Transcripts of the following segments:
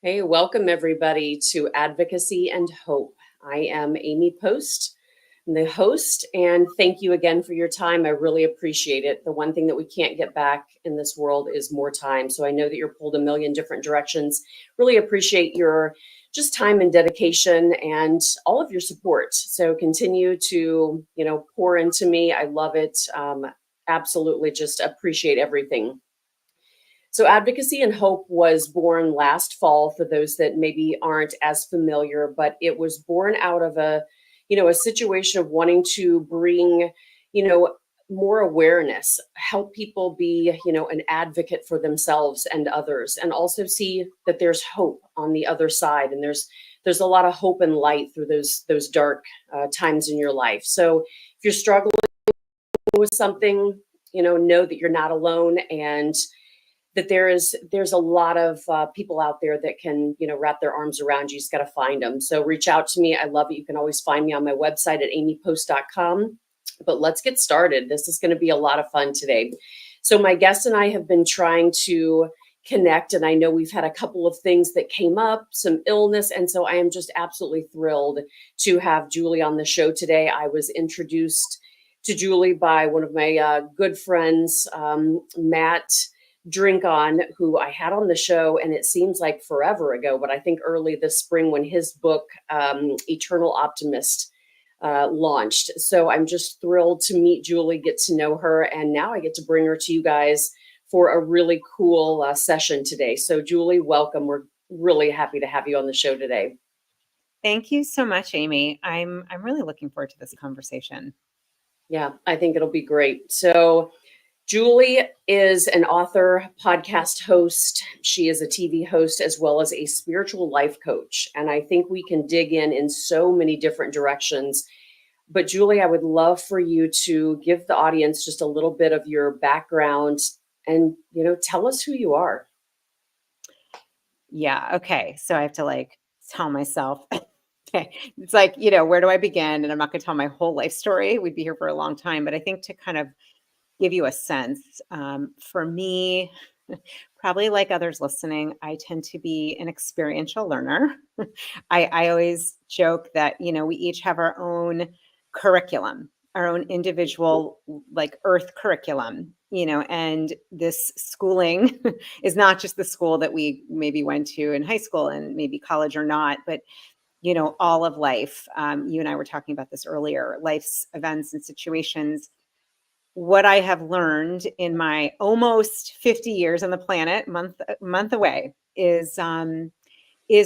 Hey, welcome everybody to Advocacy and Hope. I am Amy Post, I'm the host, and thank you again for your time. I really appreciate it. The one thing that we can't get back in this world is more time. So I know that you're pulled a million different directions. Really appreciate your just time and dedication and all of your support. So continue to, pour into me. I love it. Absolutely just appreciate everything. So, Advocacy and Hope was born last fall for those that maybe aren't as familiar, but it was born out of a situation of wanting to bring, you know, more awareness, help people be, an advocate for themselves and others, and also see that there's hope on the other side. And there's a lot of hope and light through those dark times in your life. So, if you're struggling with something, know that you're not alone, and that there's a lot of people out there that can wrap their arms around you. You just got to find them. So reach out to me. I love it. You can always find me on my website at amypost.com. But let's get started. This is going to be a lot of fun today. So my guest and I have been trying to connect, and I know we've had a couple of things that came up, some illness, and so I am just absolutely thrilled to have Julie on the show today. I was introduced to Julie by one of my good friends, Matt Drink On, who I had on the show, and it seems like forever ago, but I think early this spring when his book, Eternal Optimist, launched. So I'm just thrilled to meet Julie, get to know her, and now I get to bring her to you guys for a really cool session today. So Julie, welcome. We're really happy to have you on the show today. Thank you so much, Amy. I'm really looking forward to this conversation. Yeah, I think it'll be great. So Julie is an author, podcast host. She is a TV host as well as a spiritual life coach. And I think we can dig in so many different directions. But Julie, I would love for you to give the audience just a little bit of your background and, tell us who you are. Yeah. Okay. So I have to tell myself, okay, it's where do I begin? And I'm not going to tell my whole life story. We'd be here for a long time. But I think to kind of give you a sense, for me, probably like others listening, I tend to be an experiential learner. I always joke that, we each have our own curriculum, our own individual earth curriculum, and this schooling is not just the school that we maybe went to in high school and maybe college or not, but all of life. You and I were talking about this earlier, life's events and situations. What I have learned in my almost 50 years on the planet, month away, is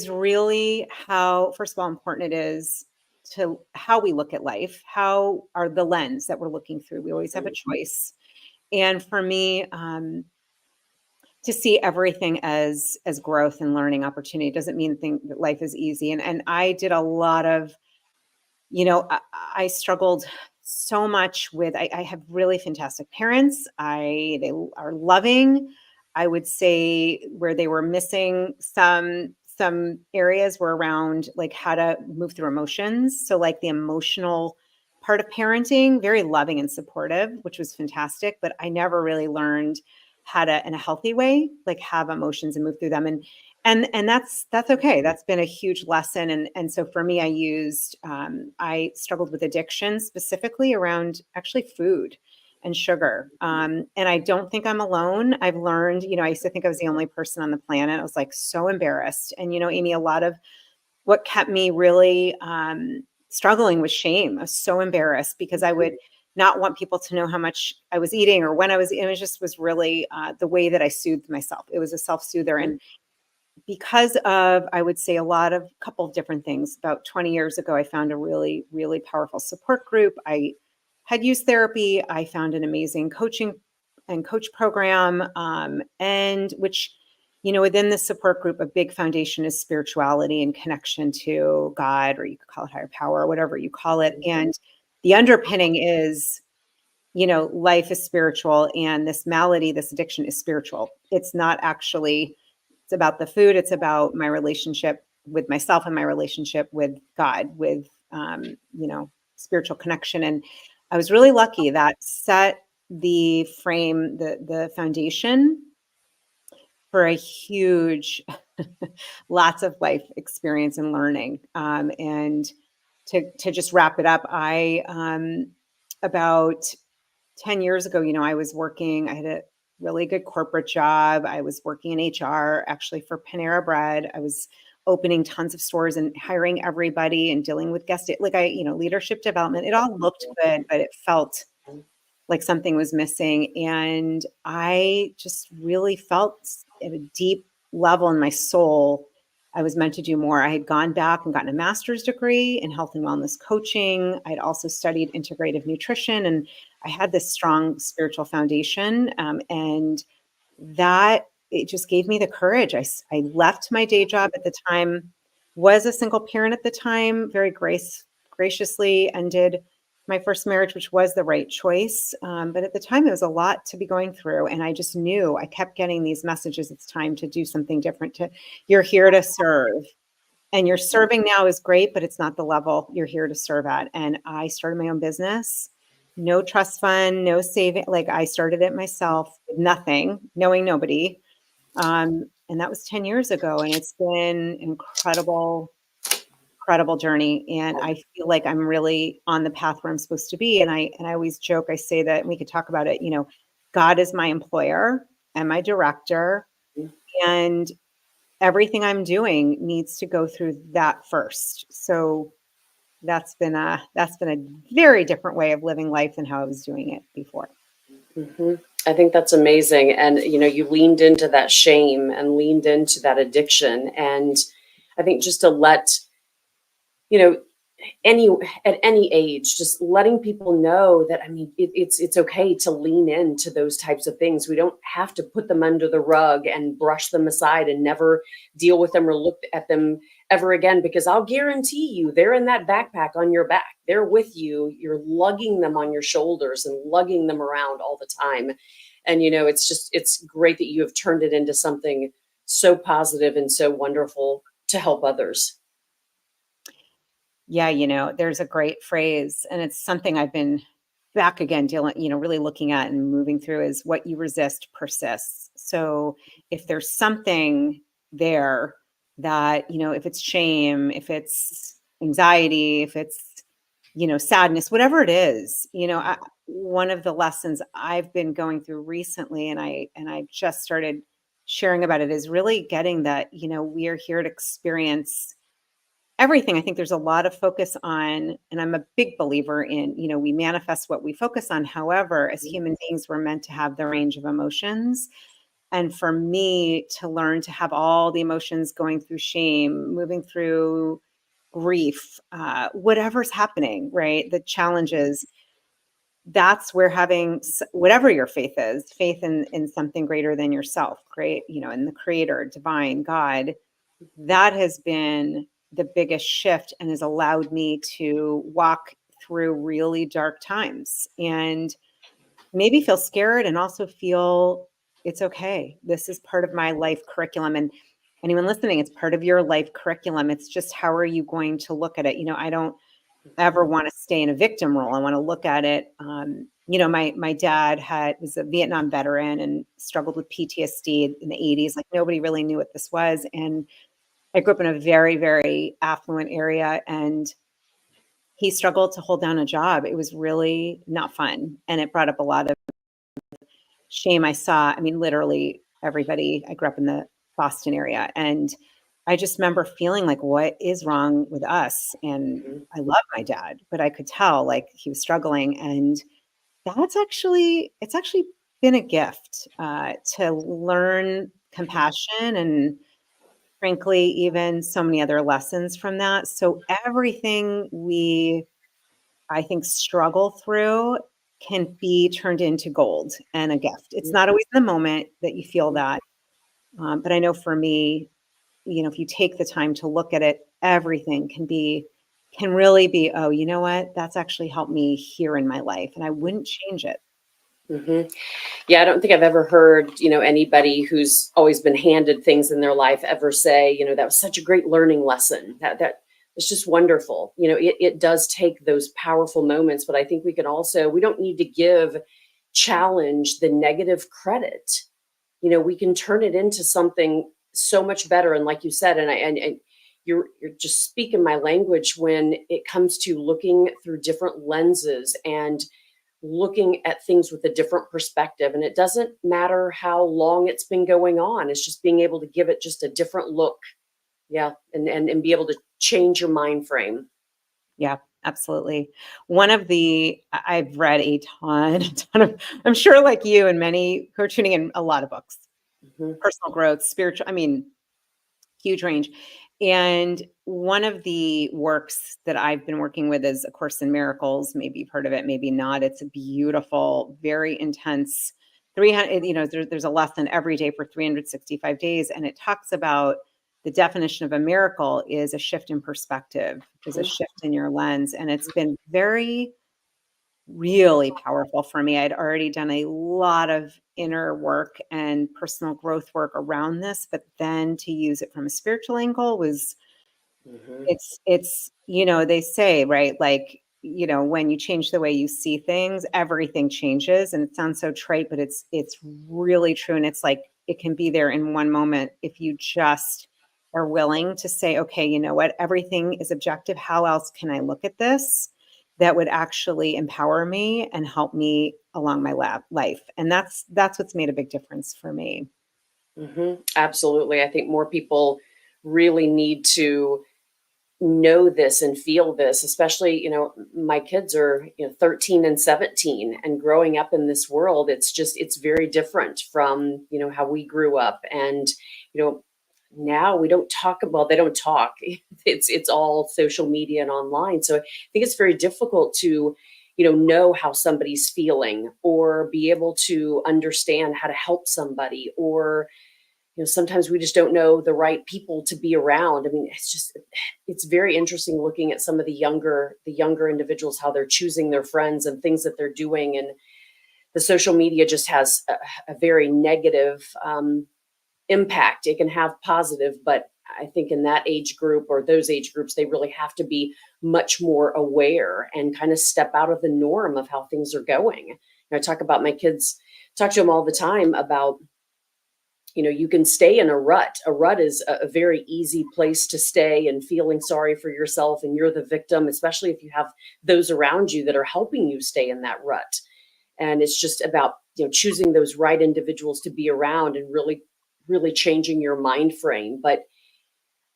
really how, first of all, important it is to how we look at life, how are the lens that we're looking through. We always have a choice. And for me, to see everything as growth and learning opportunity doesn't mean that life is easy. And I did a lot of, I struggled so much with, I have really fantastic parents. They are loving. I would say where they were missing some areas were around how to move through emotions. So the emotional part of parenting, very loving and supportive, which was fantastic, but I never really learned how to, in a healthy way, have emotions and move through them. And that's okay. That's been a huge lesson. And so for me, I struggled with addiction, specifically around actually food and sugar. And I don't think I'm alone. I've learned, I used to think I was the only person on the planet. I was so embarrassed. And, Amy, a lot of what kept me really struggling was shame. I was so embarrassed because I would not want people to know how much I was eating or when I was eating. It just was really the way that I soothed myself. It was a self-soother. And because of, I would say, a couple of different things. About 20 years ago, I found a really, really powerful support group. I had used therapy. I found an amazing coach program, and which, within the support group, a big foundation is spirituality and connection to God, or you could call it higher power, or whatever you call it. And the underpinning is, life is spiritual, and this malady, this addiction is spiritual. It's not actually. It's about the food. It's about my relationship with myself and my relationship with God, with, spiritual connection. And I was really lucky that set the frame, the foundation for a huge lots of life experience and learning. And to just wrap it up, about 10 years ago, I was working, I had a really good corporate job. I was working in HR actually for Panera Bread. I was opening tons of stores and hiring everybody and dealing with like leadership development. It all looked good, but it felt like something was missing. And I just really felt at a deep level in my soul, I was meant to do more. I had gone back and gotten a master's degree in health and wellness coaching. I'd also studied integrative nutrition, and I had this strong spiritual foundation. And that it just gave me the courage. I left my day job at the time, was a single parent at the time, very graciously ended my first marriage, which was the right choice. But at the time, it was a lot to be going through. And I just knew I kept getting these messages. It's time to do something different. You're here to serve. And your serving now is great, but it's not the level you're here to serve at. And I started my own business, no trust fund, no saving. Like I started it myself, with nothing, knowing nobody. And that was 10 years ago. And it's been incredible journey. And I feel like I'm really on the path where I'm supposed to be. And I always joke, I say that, and we could talk about it, God is my employer and my director, and everything I'm doing needs to go through that first. So that's been a very different way of living life than how I was doing it before. Mm-hmm. I think that's amazing. And, you leaned into that shame and leaned into that addiction. And I think just to let, any at any age, just letting people know that, it's okay to lean into those types of things. We don't have to put them under the rug and brush them aside and never deal with them or look at them ever again, because I'll guarantee you they're in that backpack on your back. They're with you. You're lugging them on your shoulders and lugging them around all the time. And, it's great that you have turned it into something so positive and so wonderful to help others. Yeah, there's a great phrase, and it's something I've been back again dealing, really looking at and moving through, is what you resist persists. So if there's something there that, if it's shame, if it's anxiety, if it's, sadness, whatever it is, one of the lessons I've been going through recently, and I just started sharing about it, is really getting that, we are here to experience everything. I think there's a lot of focus on, and I'm a big believer in, we manifest what we focus on. However, as human beings, we're meant to have the range of emotions. And for me to learn to have all the emotions, going through shame, moving through grief, whatever's happening, right? The challenges, that's where having whatever your faith is, faith in something greater than yourself, great, in the creator, divine, God, that has been the biggest shift and has allowed me to walk through really dark times and maybe feel scared and also feel it's okay. This is part of my life curriculum. And anyone listening, it's part of your life curriculum. It's just, how are you going to look at it? I don't ever want to stay in a victim role. I want to look at it. My dad was a Vietnam veteran and struggled with PTSD in the 80s. Like nobody really knew what this was. And I grew up in a very, very affluent area, and he struggled to hold down a job. It was really not fun. And it brought up a lot of shame. I saw, literally everybody, I grew up in the Boston area, and I just remember feeling like, what is wrong with us? And I love my dad, but I could tell like he was struggling. And it's actually been a gift to learn compassion and, frankly, even so many other lessons from that. So everything we, I think, struggle through can be turned into gold and a gift. It's not always in the moment that you feel that. But I know for me, if you take the time to look at it, everything can really be, oh, you know what? That's actually helped me here in my life, and I wouldn't change it. Mm-hmm. Yeah, I don't think I've ever heard, anybody who's always been handed things in their life ever say, that was such a great learning lesson. That was just wonderful. It does take those powerful moments, but I think we don't need to give challenge the negative credit. We can turn it into something so much better. And like you said, and you're just speaking my language when it comes to looking through different lenses and looking at things with a different perspective. And it doesn't matter how long it's been going on. It's just being able to give it just a different look. Yeah. And be able to change your mind frame. Yeah, absolutely. One of the I've read a ton of, I'm sure like you and many who are tuning in, a lot of books, Hmm. personal growth, spiritual, I mean, huge range. And one of the works that I've been working with is A Course in Miracles. Maybe you've heard of it, maybe not. It's a beautiful, very intense 300, there's a lesson every day for 365 days. And it talks about the definition of a miracle is a shift in perspective, is a Hmm. shift in your lens. And it's been very really powerful for me. I'd already done a lot of inner work and personal growth work around this, but then to use it from a spiritual angle was Hmm. it's they say, right? Like, when you change the way you see things, everything changes. And it sounds so trite, but it's really true. And it's like it can be there in one moment if you just are willing to say, okay, you know what? Everything is objective. How else can I look at this that would actually empower me and help me along my life? And that's what's made a big difference for me. Absolutely. I think more people really need to know this and feel this, especially, my kids are, 13 and 17, and growing up in this world, it's very different from, how we grew up. And, you know, now we don't talk about, they don't talk. It's all social media and online. So I think it's very difficult to, know how somebody's feeling, or be able to understand how to help somebody, or sometimes we just don't know the right people to be around. I mean, it's very interesting looking at some of the younger individuals, how they're choosing their friends and things that they're doing. And the social media just has a very negative impact. It can have positive, but I think in that age group, or those age groups, they really have to be much more aware and kind of step out of the norm of how things are going. I talk about my kids, talk to them all the time about, you can stay in a rut. A rut is a very easy place to stay, and feeling sorry for yourself, and you're the victim, especially if you have those around you that are helping you stay in that rut. And it's just about, choosing those right individuals to be around, and really, really changing your mind frame. But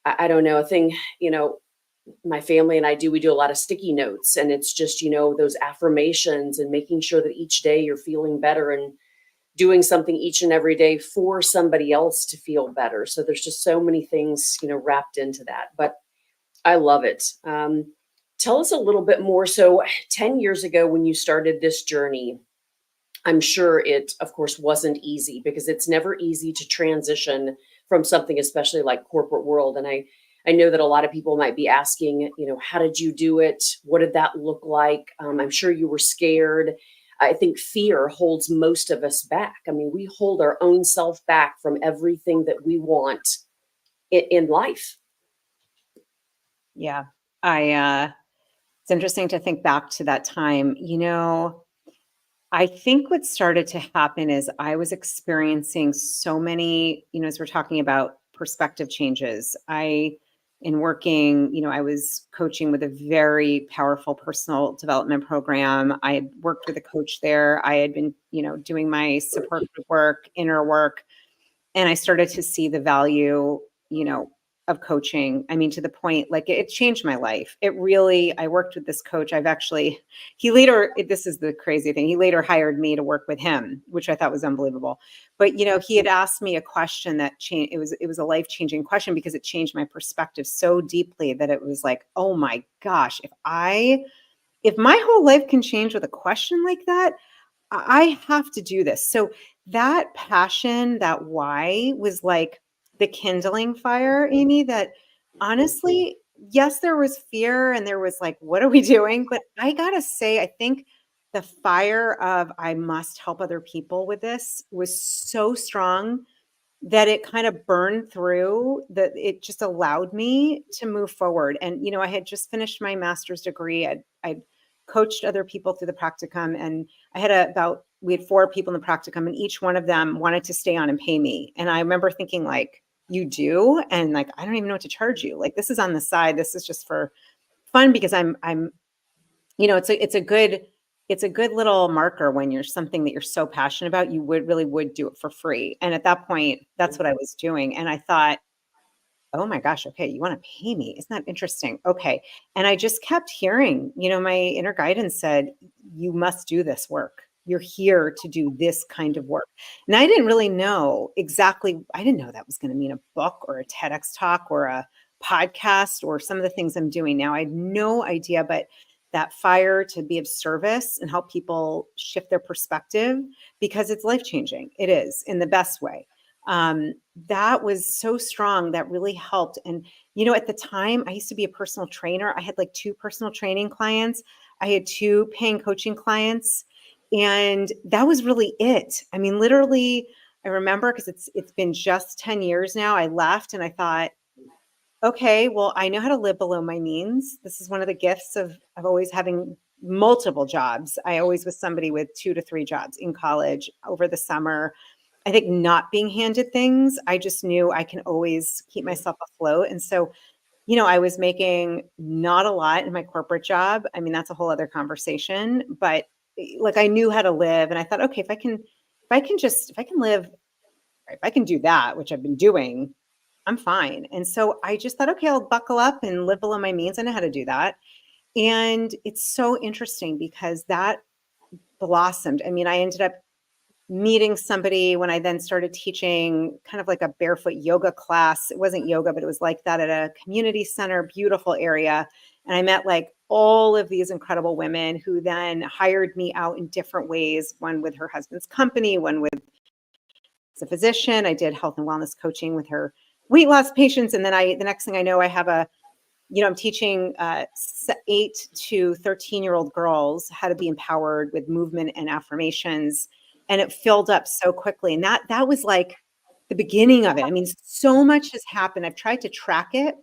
I don't know, a thing, my family and I do, we do a lot of sticky notes, and it's just, those affirmations, and making sure that each day you're feeling better, and doing something each and every day for somebody else to feel better. So there's just so many things, wrapped into that. But I love it. Tell us a little bit more. So 10 years ago, when you started this journey, I'm sure it, of course, wasn't easy, because it's never easy to transition from something, especially like corporate world. And I know that a lot of people might be asking, how did you do it? What did that look like? I'm sure you were scared. I think fear holds most of us back. I mean, we hold our own self back from everything that we want in life. Yeah. It's interesting to think back to that time. I think what started to happen is I was experiencing so many, as we're talking about perspective changes. In working, I was coaching with a very powerful personal development program. I had worked with a coach there. I had been, doing my support group work, inner work, and I started to see the value, you know, of coaching. I mean, to the point, like it changed my life. It really, I worked with this coach. He later, this is the crazy thing. He later hired me to work with him, which I thought was unbelievable. But, he had asked me a question that changed. It was a life-changing question, because it changed my perspective so deeply that it was like, oh my gosh, if my whole life can change with a question like that, I have to do this. So that passion, that why was like the kindling fire, Amy, that honestly, yes, there was fear and there was like, what are we doing? But I gotta say, I think the fire of I must help other people with this was so strong that it kind of burned through, that it just allowed me to move forward. And, I had just finished my master's degree. I'd coached other people through the practicum, and we had 4 people in the practicum, and each one of them wanted to stay on and pay me. And I remember thinking like, you do. And like, I don't even know what to charge you. Like, this is on the side. This is just for fun because I'm, it's a good little marker when you're something that you're so passionate about, you really would do it for free. And at that point, that's what I was doing. And I thought, oh my gosh, okay, you want to pay me? Isn't that interesting? Okay. And I just kept hearing, my inner guidance said, you must do this work. You're here to do this kind of work. And I didn't really know exactly, I didn't know that was going to mean a book or a TEDx talk or a podcast or some of the things I'm doing now. I had no idea, but that fire to be of service and help people shift their perspective because it's life changing. It is in the best way. That was so strong. That really helped. And, at the time I used to be a personal trainer. I had like 2 personal training clients. I had 2 paying coaching clients. And that was really it. I mean, literally, I remember because it's been just 10 years now. I left and I thought, okay, well, I know how to live below my means. This is one of the gifts of always having multiple jobs. I always was somebody with 2 to 3 jobs in college over the summer. I think not being handed things, I just knew I can always keep myself afloat. And so, I was making not a lot in my corporate job. I mean, that's a whole other conversation, but like I knew how to live. And I thought, okay, if I can live, if I can do that, which I've been doing, I'm fine. And so I just thought, okay, I'll buckle up and live below my means. I know how to do that. And it's so interesting because that blossomed. I mean, I ended up meeting somebody when I then started teaching kind of like a barefoot yoga class. It wasn't yoga, but it was like that at a community center, beautiful area. And I met like all of these incredible women who then hired me out in different ways, one with her husband's company, one with as a physician. I did health and wellness coaching with her weight loss patients. And then the next thing I know, I have I'm teaching 8 to 13-year-old girls how to be empowered with movement and affirmations. And it filled up so quickly. And that was like the beginning of it. I mean, so much has happened. I've tried to track it.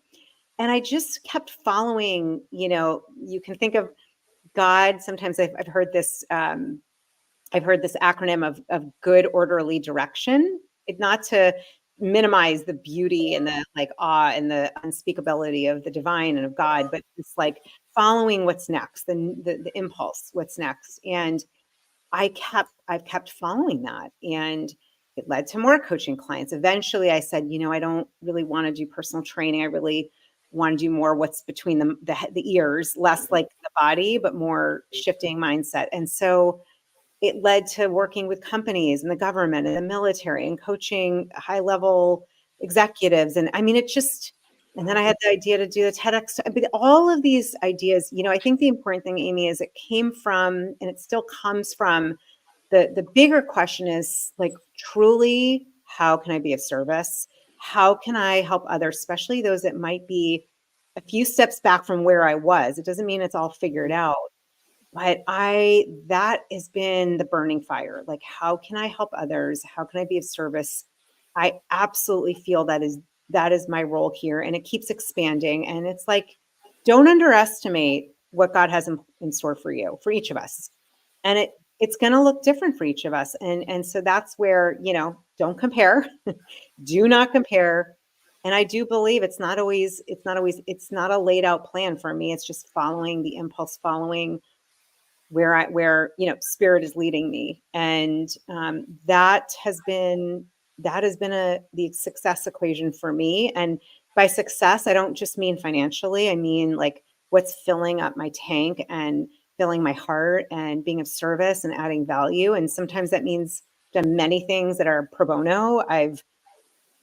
And I just kept following, you can think of God. Sometimes I've heard this acronym of good orderly direction. Not to minimize the beauty and the like awe and the unspeakability of the divine and of God, but it's like following what's next, the impulse, what's next. And I've kept following that, and it led to more coaching clients. Eventually I said, I don't really want to do personal training. I really want to do more what's between the ears, less like the body, but more shifting mindset. And so it led to working with companies and the government and the military and coaching high level executives. And I mean, and then I had the idea to do the TEDx. But all of these ideas, I think the important thing, Amy, is it came from, and it still comes from the bigger question is like, truly, how can I be of service? How can I help others, especially those that might be a few steps back from where I was? It doesn't mean it's all figured out. But that has been the burning fire. Like, how can I help others? How can I be of service? I absolutely feel that is my role here. And it keeps expanding. And it's like, don't underestimate what God has in store for you, for each of us. And it's going to look different for each of us. And so that's where, don't compare, do not compare. And I do believe it's not a laid out plan for me. It's just following the impulse, following where spirit is leading me. And that has been the success equation for me. And by success, I don't just mean financially. I mean like what's filling up my tank and filling my heart and being of service and adding value. And sometimes that means done many things that are pro bono. I've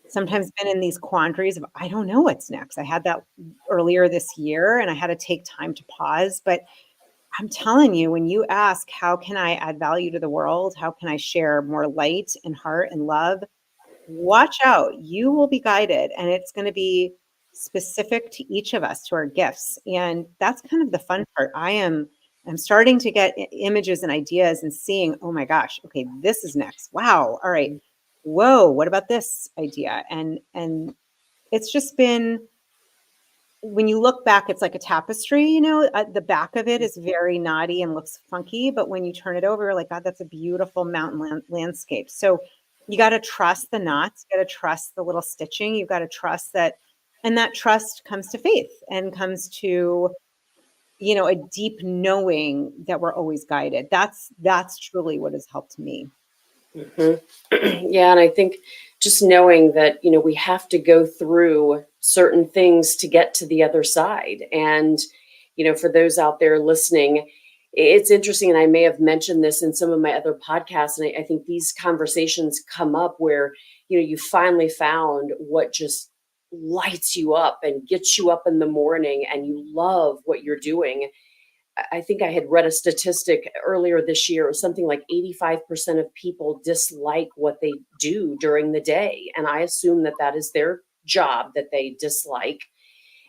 sometimes been in these quandaries of I don't know what's next. I had that earlier this year and I had to take time to pause. But I'm telling you, when you ask, how can I add value to the world? How can I share more light and heart and love? Watch out. You will be guided, and it's going to be specific to each of us, to our gifts. And that's kind of the fun part. I'm starting to get images and ideas and seeing, oh my gosh, okay, this is next. Wow. All right. Whoa, what about this idea? And it's just been, when you look back, it's like a tapestry, the back of it is very naughty and looks funky. But when you turn it over, you're like, God, that's a beautiful mountain landscape. So, you got to trust the knots, you got to trust the little stitching, you got to trust that, and that trust comes to faith and comes to, a deep knowing that we're always guided. That's truly what has helped me. Mhm. Yeah, and I think just knowing that, we have to go through certain things to get to the other side. And, for those out there listening, it's interesting, and I may have mentioned this in some of my other podcasts, and I think these conversations come up where, you finally found what just lights you up and gets you up in the morning and you love what you're doing. I think I had read a statistic earlier this year. It was something like 85% of people dislike what they do during the day. And I assume that that is their job that they dislike.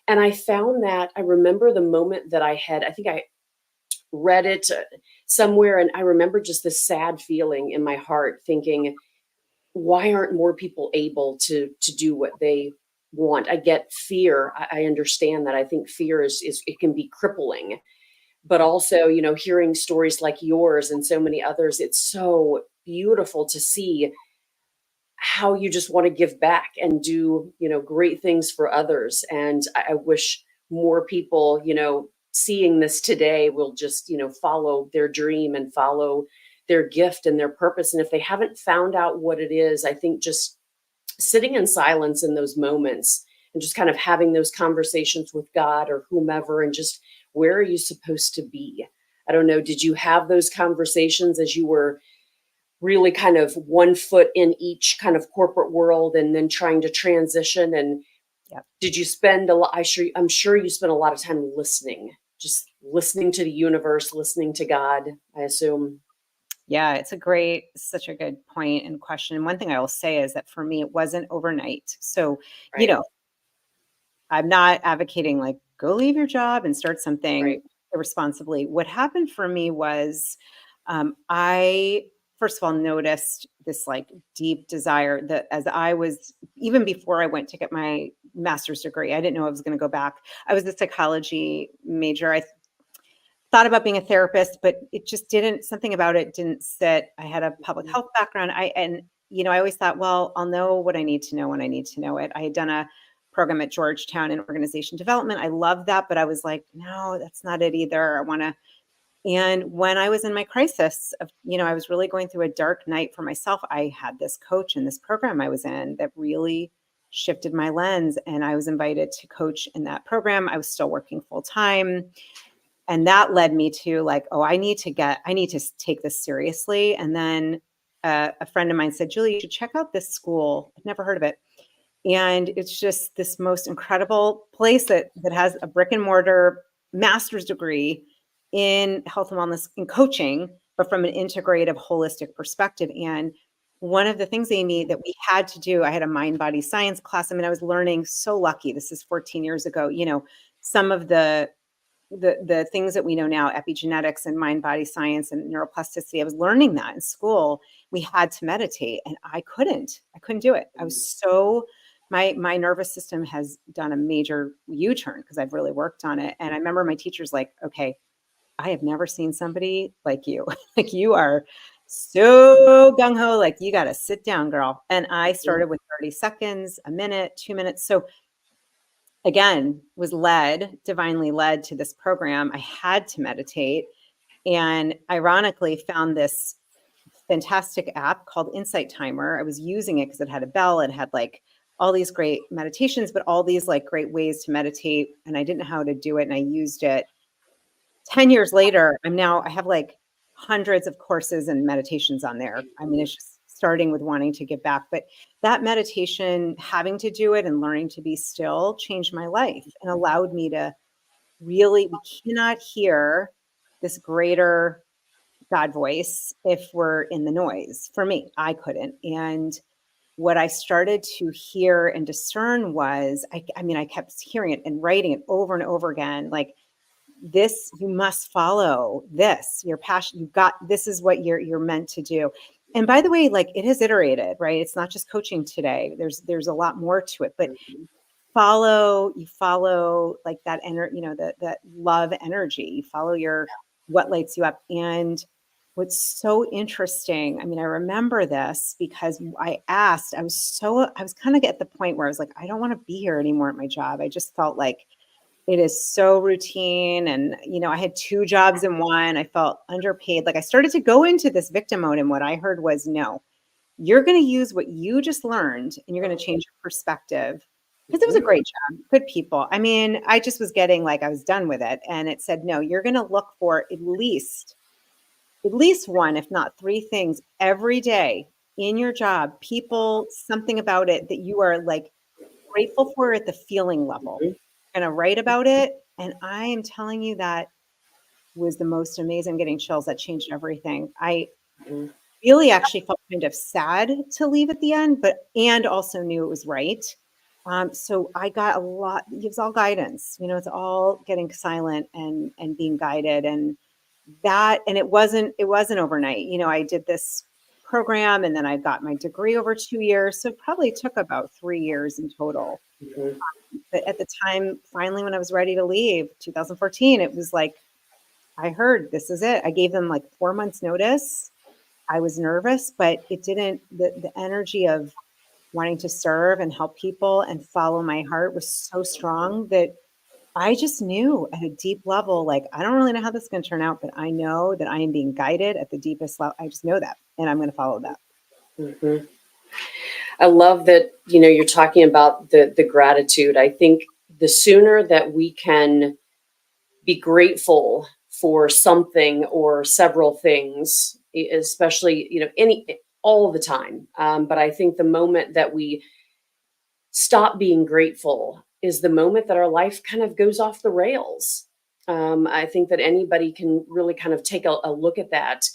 And I found that I remember the moment that I think I read it somewhere, and I remember just this sad feeling in my heart thinking, why aren't more people able to do what they want? I get fear. I understand that. I think fear is it can be crippling, but also, hearing stories like yours and so many others, it's so beautiful to see how you just want to give back and do, great things for others. And I wish more people, seeing this today will just, follow their dream and follow their gift and their purpose. And if they haven't found out what it is, I think just sitting in silence in those moments and just kind of having those conversations with God or whomever, and just, where are you supposed to be? I don't know. Did you have those conversations as you were really kind of one foot in each kind of corporate world and then trying to transition? And Yep. did you spend a lot? I'm sure you spent a lot of time listening, just listening to the universe, listening to God, I assume. Yeah, such a good point and question. And one thing I will say is that for me, it wasn't overnight. So, you Right. know, I'm not advocating like go leave your job and start something Right. irresponsibly. What happened for me was I first of all noticed this like deep desire that as I was, even before I went to get my master's degree, I didn't know I was going to go back. I was a psychology major. I thought about being a therapist, but it just didn't, something about it didn't sit. I had a public Mhm. health background. I always thought, well, I'll know what I need to know when I need to know it. I had done a program at Georgetown in organization development. I loved that, but I was like, no, that's not it either. I want to. And when I was in my crisis of, I was really going through a dark night for myself, I had this coach in this program I was in that really shifted my lens. And I was invited to coach in that program. I was still working full time. And that led me to like, oh, I need to take this seriously. And then a friend of mine said, Julie, you should check out this school. I've never heard of it. And it's just this most incredible place that has a brick and mortar master's degree in health and wellness and coaching, but from an integrative, holistic perspective. And one of the things, Amy, that we had to do, I had a mind body science class. I mean, I was learning, so lucky. This is 14 years ago, some of the things that we know now, epigenetics and mind body science and neuroplasticity. I was learning that in school. We had to meditate and I couldn't do it. I was so, my nervous system has done a major U-turn because I've really worked on it. And I remember my teacher's like, okay, I have never seen somebody like you. Like you are so gung-ho, like you got to sit down, girl. And I started with 30 seconds, a minute, 2 minutes. So again, was divinely led to this program. I had to meditate and ironically found this fantastic app called Insight Timer. I was using it because it had a bell. It had like all these great meditations, but all these like great ways to meditate. And I didn't know how to do it. And I used it. 10 years later, I have like hundreds of courses and meditations on there. I mean, it's just starting with wanting to give back. But that meditation, having to do it and learning to be still changed my life and allowed me to really, we cannot hear this greater God voice if we're in the noise. For me, I couldn't. And what I started to hear and discern was, I kept hearing it and writing it over and over again, like, this, you must follow this, your passion, this is what you're meant to do. And by the way, like it has iterated, right? It's not just coaching today. There's a lot more to it, but you follow like that that love energy, you follow what lights you up. And what's so interesting, I mean, I remember this because I was kind of at the point where I was like, I don't want to be here anymore at my job. I just felt like it is so routine. And, I had two jobs in one. I felt underpaid. Like I started to go into this victim mode. And what I heard was, no, you're going to use what you just learned and you're going to change your perspective. Because it was a Mhm. great job, good people. I mean, I just was getting like I was done with it. And it said, no, you're going to look for at least one, if not three things every day in your job, people, something about it that you are like grateful for at the feeling level. Mhm. Gonna write about it. And I am telling you that was the most amazing, getting chills. That changed everything. I Mhm. really actually felt kind of sad to leave at the end, and also knew it was right. So I got a lot, it gives all guidance, it's all getting silent and being guided. And it wasn't overnight. I did this program and then I got my degree over 2 years. So it probably took about 3 years in total. Mhm. But at the time, finally, when I was ready to leave, 2014, it was like, I heard this is it. I gave them like 4 months notice. I was nervous, but it didn't, the energy of wanting to serve and help people and follow my heart was so strong that I just knew at a deep level, like, I don't really know how this is going to turn out, but I know that I am being guided at the deepest level. I just know that, and I'm going to follow that. Mhm. I love that, you're talking about the gratitude. I think the sooner that we can be grateful for something or several things, especially, any all the time. But I think the moment that we stop being grateful is the moment that our life kind of goes off the rails. I think that anybody can really kind of take a look at that,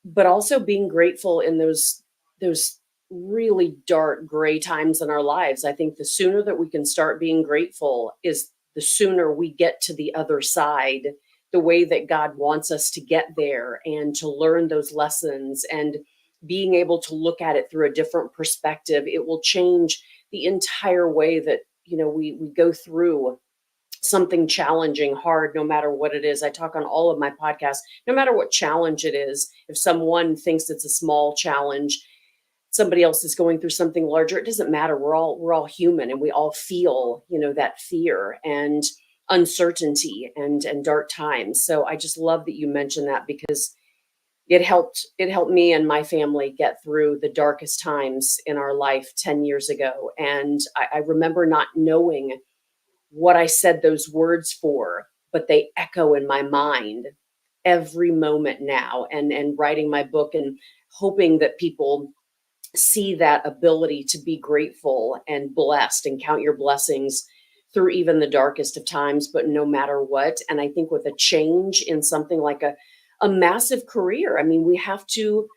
but also being grateful in those really dark gray times in our lives. I think the sooner that we can start being grateful is the sooner we get to the other side, the way that God wants us to get there, and to learn those lessons and being able to look at it through a different perspective. It will change the entire way that we go through something challenging, hard, no matter what it is. I talk on all of my podcasts, no matter what challenge it is. If someone thinks it's a small challenge, somebody else is going through something larger, it doesn't matter. We're all human, and we all feel, that fear and uncertainty and dark times. So I just love that you mentioned that, because it helped me and my family get through the darkest times in our life 10 years ago. And I remember not knowing what I said those words for, but they echo in my mind every moment now. And writing my book and hoping that people see that ability to be grateful and blessed and count your blessings through even the darkest of times, but no matter what. And I think with a change in something like a massive career, I mean, we have to,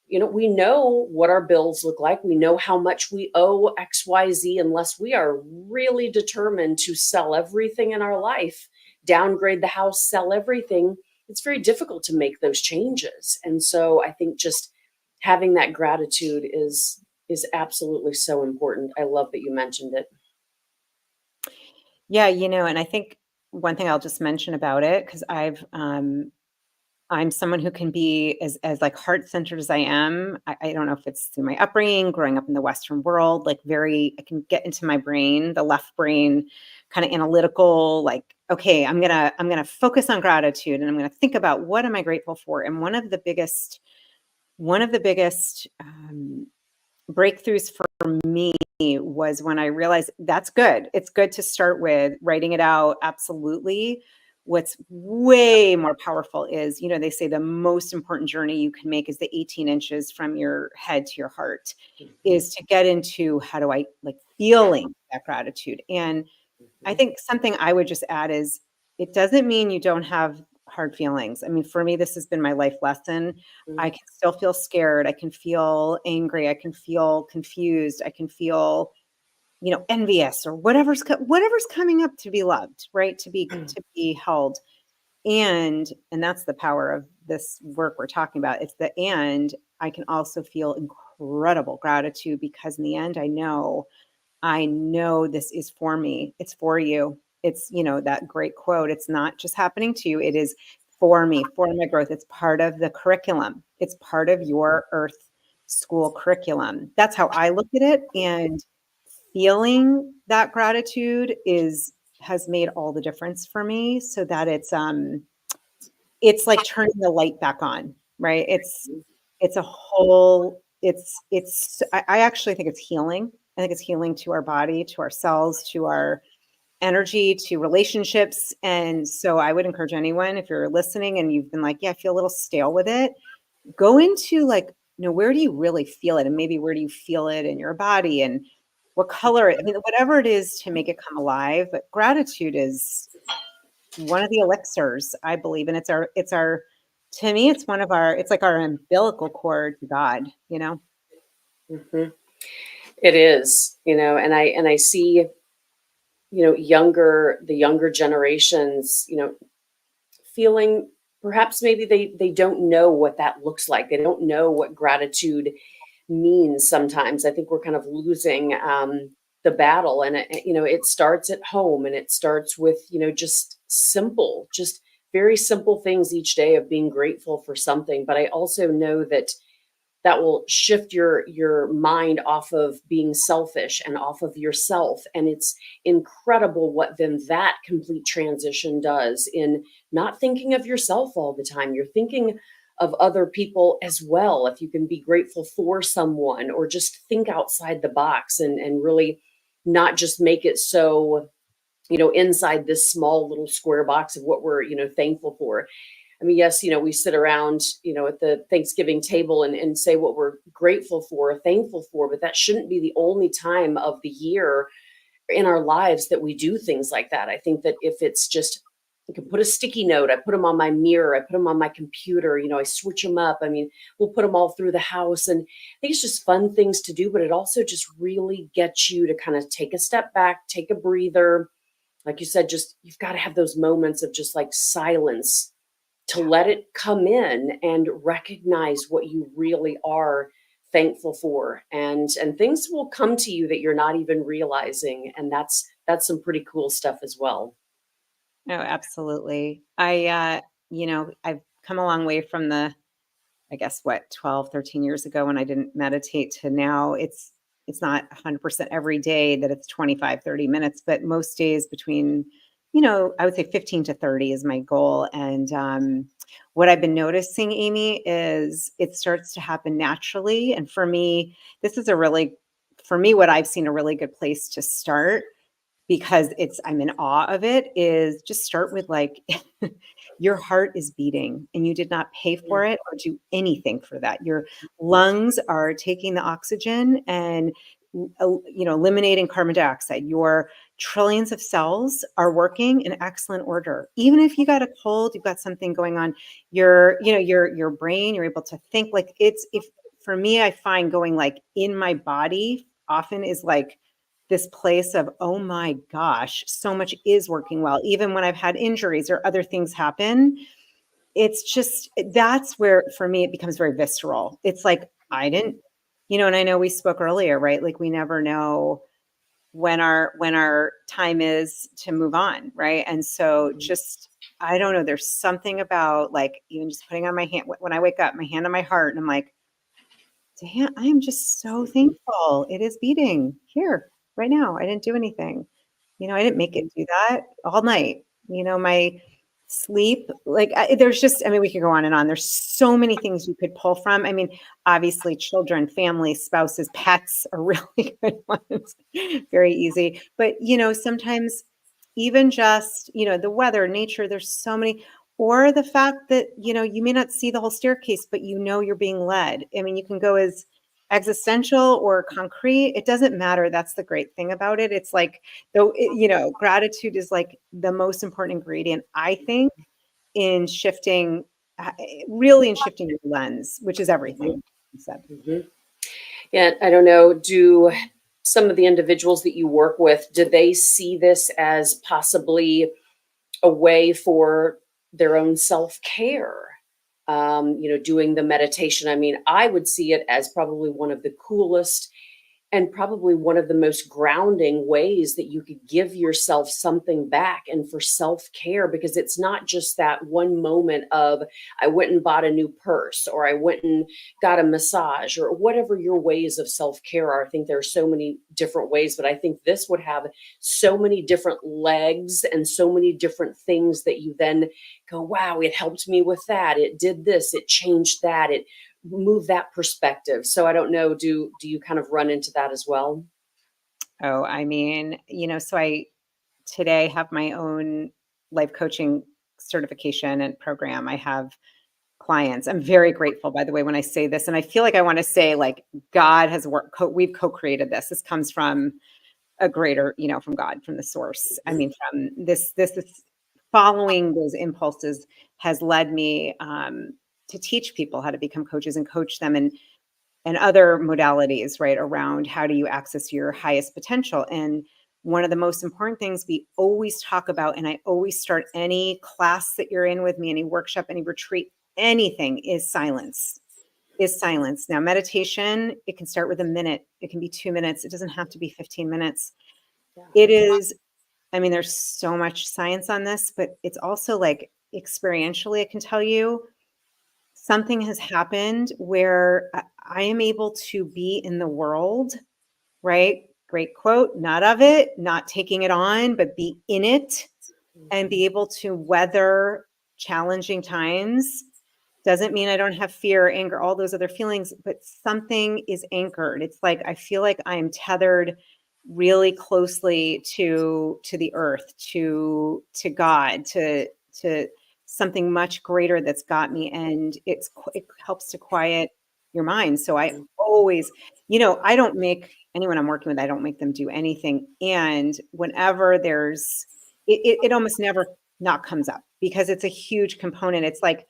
we know what our bills look like. We know how much we owe XYZ, unless we are really determined to sell everything in our life, downgrade the house, sell everything. It's very difficult to make those changes. And so I think just having that gratitude is absolutely so important. I love that you mentioned it. Yeah, and I think one thing I'll just mention about it, because I'm someone who can be as like heart-centered as I am. I don't know if it's through my upbringing, growing up in the Western world, like I can get into my brain, the left brain, kind of analytical, like, okay, I'm gonna focus on gratitude and I'm gonna think about what am I grateful for. And one of the biggest breakthroughs for me was when I realized that's good. It's good to start with writing it out. Absolutely. What's way more powerful is, they say the most important journey you can make is the 18 inches from your head to your heart, is to get into how do I like feeling that gratitude. And I think something I would just add is it doesn't mean you don't have hard feelings. I mean, for me, this has been my life lesson. I can still feel scared. I can feel angry. I can feel confused. I can feel, envious or whatever's coming up to be loved, right? To be held. And that's the power of this work we're talking about. It's the and I can also feel incredible gratitude, because in the end, I know this is for me. It's for you. It's, that great quote. It's not just happening to you. It is for me, for my growth. It's part of the curriculum. It's part of your Earth School curriculum. That's how I look at it. And feeling that gratitude has made all the difference for me, so that it's like turning the light back on, right? It's a whole, I actually think it's healing. I think it's healing to our body, to our cells, to our energy, to relationships. And so I would encourage anyone, if you're listening and you've been like, yeah, I feel a little stale with it, go into like, where do you really feel it? And maybe where do you feel it in your body, and what color, I mean, whatever it is to make it come alive. But gratitude is one of the elixirs, I believe. And to me, it's like our umbilical cord to God, hmm It is, and I see, the younger generations, feeling perhaps maybe they don't know what that looks like. They don't know what gratitude means sometimes. I think we're kind of losing the battle, and it starts at home, and it starts with just very simple things each day of being grateful for something. But I also know that will shift your mind off of being selfish and off of yourself, and it's incredible what then that complete transition does in not thinking of yourself all the time. You're thinking of other people as well. If you can be grateful for someone, or just think outside the box, and really not just make it so inside this small little square box of what we're thankful for. I mean, yes, we sit around, at the Thanksgiving table, and say what we're grateful for, thankful for, but that shouldn't be the only time of the year in our lives that we do things like that. I think that if it's just, I can put a sticky note, I put them on my mirror, I put them on my computer, I switch them up. I mean, we'll put them all through the house. And I think it's just fun things to do, but it also just really gets you to kind of take a step back, take a breather. Like you said, just, you've got to have those moments of just like silence to let it come in and recognize what you really are thankful for, and things will come to you that you're not even realizing, and that's some pretty cool stuff as well. No, absolutely. I've come a long way from I guess what, 12, 13 years ago when I didn't meditate, to now it's not 100% every day that it's 25, 30 minutes, but most days between, I would say 15 to 30 is my goal. And what I've been noticing, Amy, is it starts to happen naturally. And for me, what I've seen a really good place to start, because I'm in awe of it, is just start with like, your heart is beating and you did not pay for it or do anything for that. Your lungs are taking the oxygen and eliminating carbon dioxide. Your trillions of cells are working in excellent order. Even if you got a cold, you've got something going on, your brain, you're able to think. Like, if for me, I find going like in my body often is like this place of, oh my gosh, so much is working well. Even when I've had injuries or other things happen, it's just, that's where for me, it becomes very visceral. It's like, I didn't, and I know we spoke earlier, right? Like, we never know when our time is to move on, right? And so just, I don't know, there's something about like even just putting on my hand when I wake up, my hand on my heart, and I'm like, damn, I am just so thankful. It is beating here right now. I didn't do anything. I didn't make it do that all night. My sleep, like, there's just, I mean, we could go on and on. There's so many things you could pull from. I mean, obviously, children, families, spouses, pets are really good ones. Very easy. But, sometimes even just, the weather, nature, there's so many, or the fact that, you may not see the whole staircase, but you're being led. I mean, you can go as existential or concrete. It doesn't matter. That's the great thing about it. It's like, though, gratitude is like the most important ingredient, I think, in shifting, uh, really in shifting your lens, which is everything. You said. Mhm. Yeah, I don't know. Do some of the individuals that you work with, do they see this as possibly a way for their own self-care? Doing the meditation. I mean, I would see it as probably one of the coolest and probably one of the most grounding ways that you could give yourself something back and for self-care, because it's not just that one moment of I went and bought a new purse or I went and got a massage or whatever your ways of self-care are. I think there are so many different ways, but I think this would have so many different legs and so many different things that you then go, wow, it helped me with that, it did this, it changed that, it move that perspective. So I don't know, do you kind of run into that as well? Oh, I mean, so I today have my own life coaching certification and program. I have clients. I'm very grateful, by the way, when I say this, and I feel like I want to say, like, God has worked. We've co-created this. This comes from a greater, from God, from the source. I Mhm. mean, from this following those impulses has led me to teach people how to become coaches and coach them and other modalities, right, around how do you access your highest potential. And one of the most important things we always talk about, and I always start any class that you're in with me, any workshop, any retreat, anything, is silence. Is silence. Now, meditation, it can start with a minute, it can be 2 minutes, it doesn't have to be 15 minutes. Yeah. It is, I mean, there's so much science on this, but it's also like experientially, I can tell you something has happened where I am able to be in the world, right? Great quote, not of it, not taking it on, but be in it and Mhm. be able to weather challenging times. Doesn't mean I don't have fear, anger, all those other feelings, but something is anchored. It's like I feel like I'm tethered really closely to the earth, to God, to something much greater that's got me, and it helps to quiet your mind. So I Mhm. always, I don't make anyone I'm working with, I don't make them do anything. And whenever there's it almost never not comes up because it's a huge component. It's like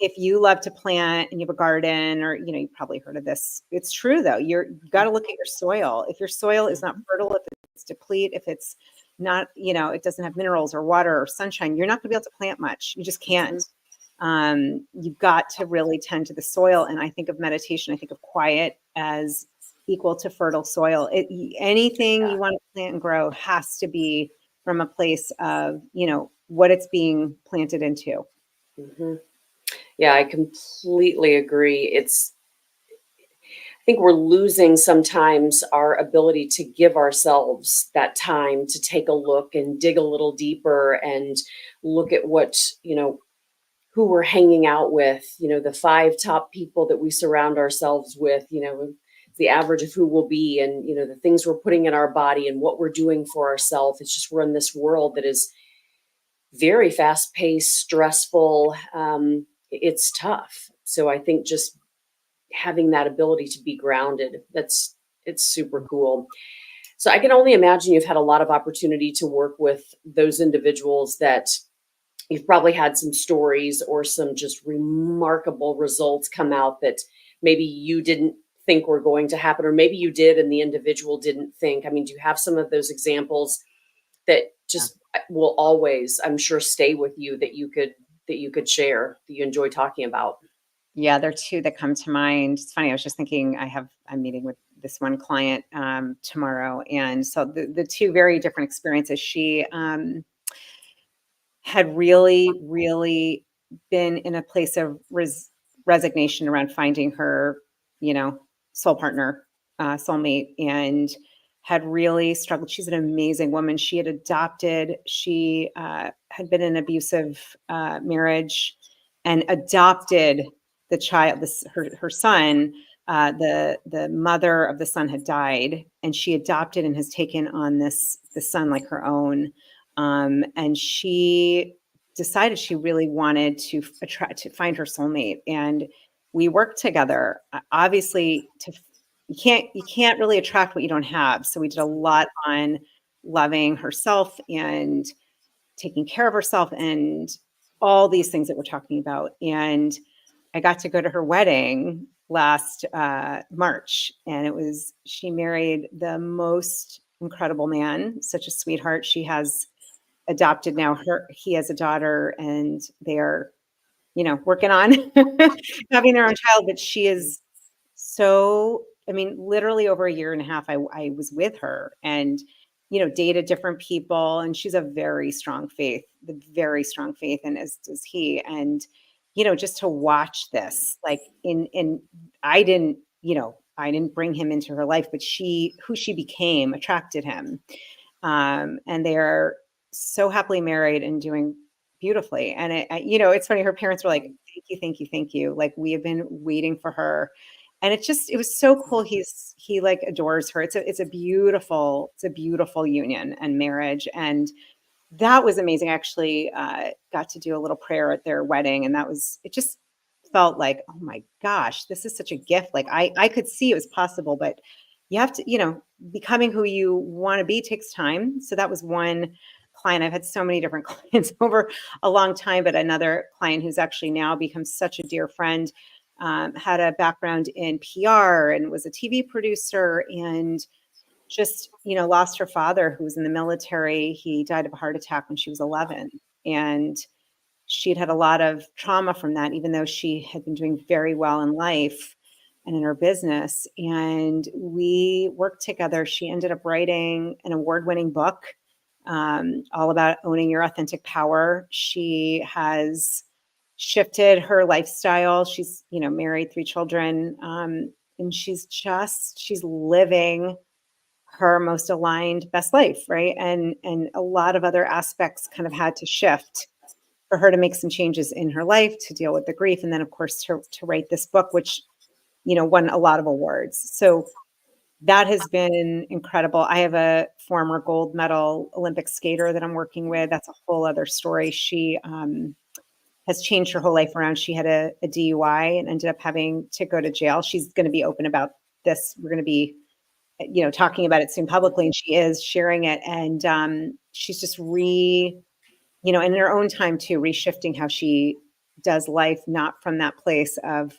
if you love to plant and you have a garden or, you've probably heard of this. It's true though. You got to look at your soil. If your soil is not Mhm. fertile, if it's deplete, if it's not, it doesn't have minerals or water or sunshine, you're not going to be able to plant much. You just can't. Mhm. You've got to really tend to the soil. And I think of meditation, I think of quiet as equal to fertile soil. Anything you want to plant and grow has to be from a place of, what it's being planted into. Mhm. Yeah, I completely agree. I think we're losing sometimes our ability to give ourselves that time to take a look and dig a little deeper and look at what, who we're hanging out with, the five top people that we surround ourselves with, the average of who we'll be, and, the things we're putting in our body and what we're doing for ourselves. It's just we're in this world that is very fast paced, stressful. It's tough. So I think just having that ability to be grounded, it's super cool. So I can only imagine you've had a lot of opportunity to work with those individuals that you've probably had some stories or some just remarkable results come out that maybe you didn't think were going to happen, or maybe you did and the individual didn't think. I mean, do you have some of those examples that just will always, I'm sure, stay with you, that you could share, that you enjoy talking about? Yeah, there are 2 that come to mind. It's funny, I was just thinking I'm meeting with this one client, tomorrow, and so the 2 very different experiences. She, had really, really been in a place of resignation around finding her, you know, soul partner, soulmate, and had really struggled. She's an amazing woman. She had adopted. She had been in an abusive marriage, and adopted the child. Her son. The mother of the son had died, and she adopted and has taken on the son like her own, and she decided she really wanted to find her soulmate. And we worked together. Obviously, you can't really attract what you don't have. So we did a lot on loving herself and taking care of herself and all these things that we're talking about. And I got to go to her wedding last March, and she married the most incredible man, such a sweetheart. She has adopted now. He has a daughter, and they are, working on having their own child. But she is so I mean, literally over a year and a half, I was with her and, dated different people. And she's a very strong faith, the very strong faith, and as does he. And, just to watch this, like I didn't, I didn't bring him into her life, but who she became attracted him. And they're so happily married and doing beautifully. And it's funny. Her parents were like, "Thank you, thank you, thank you." Like we have been waiting for her, and it was so cool. He like adores her. It's a beautiful union and marriage, and that was amazing. I actually got to do a little prayer at their wedding, and it just felt like, oh my gosh, this is such a gift. Like I could see it was possible, but you have to, becoming who you want to be takes time. So that was one client. I've had so many different clients over a long time, but another client who's actually now become such a dear friend, had a background in PR and was a TV producer, and just, lost her father who was in the military. He died of a heart attack when she was 11. And she'd had a lot of trauma from that, even though she had been doing very well in life and in her business. And we worked together. She ended up writing an award-winning book, all about owning your authentic power. She has shifted her lifestyle. She's, married, 3 children. And she's living her most aligned best life, right? And a lot of other aspects kind of had to shift for her to make some changes in her life to deal with the grief, and then of course to write this book, which won a lot of awards. So that has been incredible. I have a former gold medal Olympic skater that I'm working with. That's a whole other story. She has changed her whole life around. She had a DUI and ended up having to go to jail. She's going to be open about this. We're going to be talking about it soon publicly, and she is sharing it. And she's just in her own time too, reshifting how she does life, not from that place of,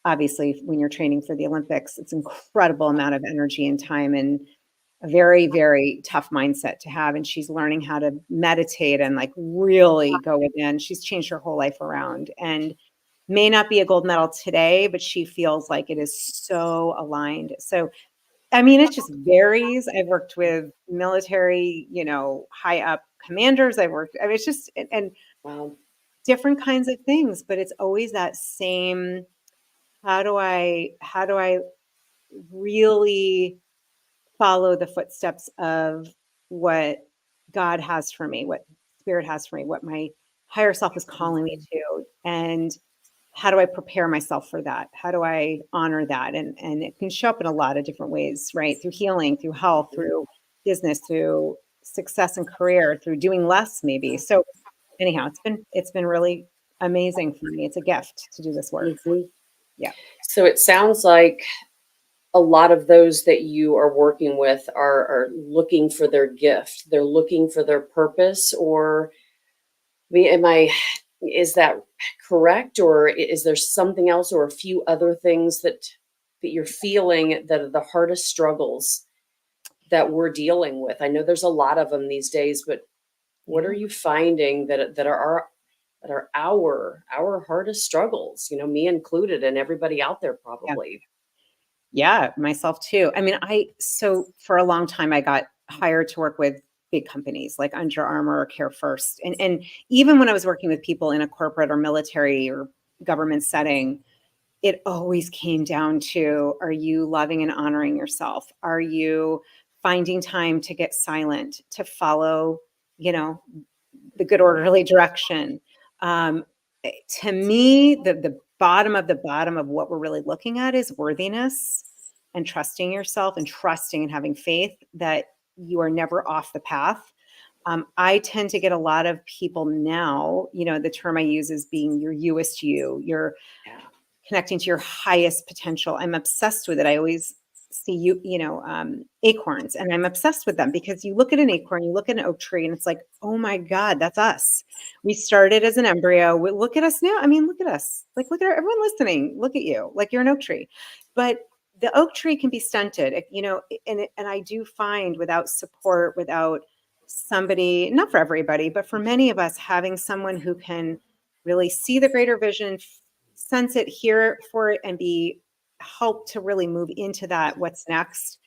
obviously, when you're training for the Olympics, it's incredible amount of energy and time and a very, very tough mindset to have. And she's learning how to meditate and like really go within. She's changed her whole life around and may not be a gold medal today, but she feels like it is so aligned. So I mean, it just varies. I've worked with military, high up commanders. I mean, it's just, and Wow. different kinds of things, but it's always that same, how do I really follow the footsteps of what God has for me, what spirit has for me, what my higher self is calling me to, and how do I prepare myself for that? How do I honor that? And it can show up in a lot of different ways, right? Through healing, through health, through business, through success and career, through doing less maybe. So anyhow, it's been really amazing for me. It's a gift to do this work. Mhm. Yeah. So it sounds like a lot of those that you are working with are looking for their gift. They're looking for their purpose, or is that correct? Or is there something else or a few other things that you're feeling that are the hardest struggles that we're dealing with? I know there's a lot of them these days, but what are Yeah. you finding that are our hardest struggles, me included, and everybody out there Yeah. probably? Yeah, myself too. I mean, so for a long time I got hired to work with big companies like Under Armour or Care First. And even when I was working with people in a corporate or military or government setting, it always came down to, are you loving and honoring yourself? Are you finding time to get silent, to follow, you know, the good orderly direction? Um, to me, the bottom of the bottom of what we're really looking at is worthiness and trusting yourself and trusting and having faith that you are never off the path. I tend to get a lot of people now, the term I use is being your youest you, your Yeah. connecting to your highest potential. I'm obsessed with it. I always see acorns, and I'm obsessed with them because you look at an acorn, you look at an oak tree, and it's like, oh my God, that's us. We started as an embryo. Look at us now. I mean, look at us. Like, look at everyone listening. Look at you. Like you're an oak tree, but the oak tree can be stunted, and I do find without support, without somebody, not for everybody, but for many of us, having someone who can really see the greater vision, sense it, hear it for it, and be help to really move into that, what's next,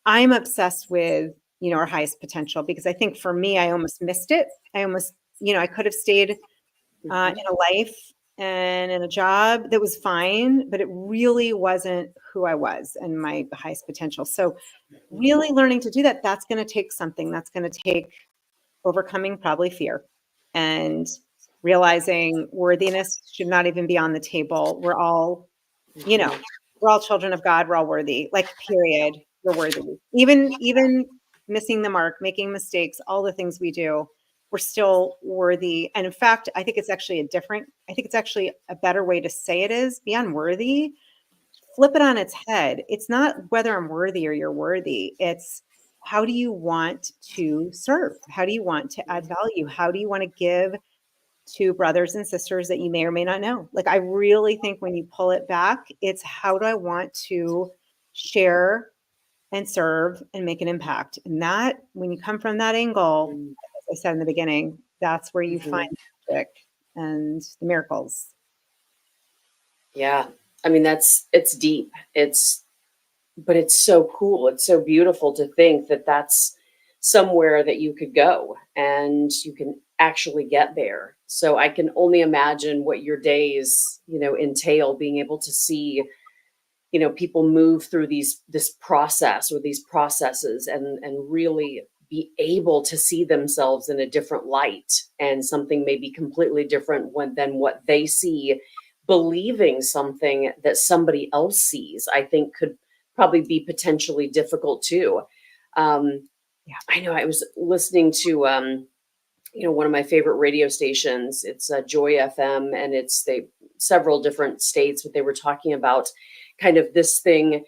I'm obsessed with, our highest potential, because I think for me, I almost missed it. I almost, I could have stayed in a life and in a job that was fine, but it really wasn't who I was and my highest potential. So really learning to do that, that's going to take something. That's going to take overcoming probably fear and realizing worthiness should not even be on the table. We're all, we're all children of God. We're all worthy, like, period. We're worthy. Even missing the mark, making mistakes, all the things we do, we're still worthy. And in fact, I think it's actually a better way to say it is beyond worthy. Flip it on its head. It's not whether I'm worthy or you're worthy. It's how do you want to serve? How do you want to add value? How do you want to give to brothers and sisters that you may or may not know? Like, I really think when you pull it back, it's how do I want to share and serve and make an impact? And that, when you come from that angle, as I said in the beginning, that's where you find the magic and the miracles. Yeah. I mean, it's deep. But it's so cool. It's so beautiful to think that that's somewhere that you could go and you can actually get there. So I can only imagine what your days, entail, being able to see, people move through this process or these processes and really be able to see themselves in a different light and something maybe completely different than what they see, believing something that somebody else sees, I think could probably be potentially difficult too. I know I was listening to, one of my favorite radio stations. It's Joy FM, and they several different states, but they were talking about kind of this thing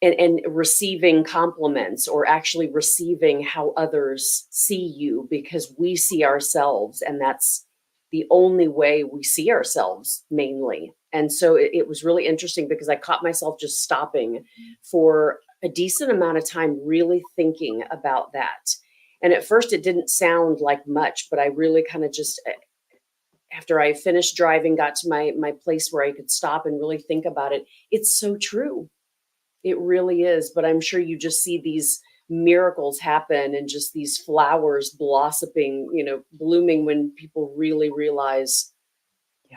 and receiving compliments, or actually receiving how others see you, because we see ourselves, and that's the only way we see ourselves mainly. And so it was really interesting, because I caught myself just stopping for a decent amount of time, really thinking about that. And at first it didn't sound like much, but I really kind of just, after I finished driving, got to my place where I could stop and really think about it. It's so true. It really is. But I'm sure you just see these miracles happen and just these flowers blossoming, blooming, when people really realize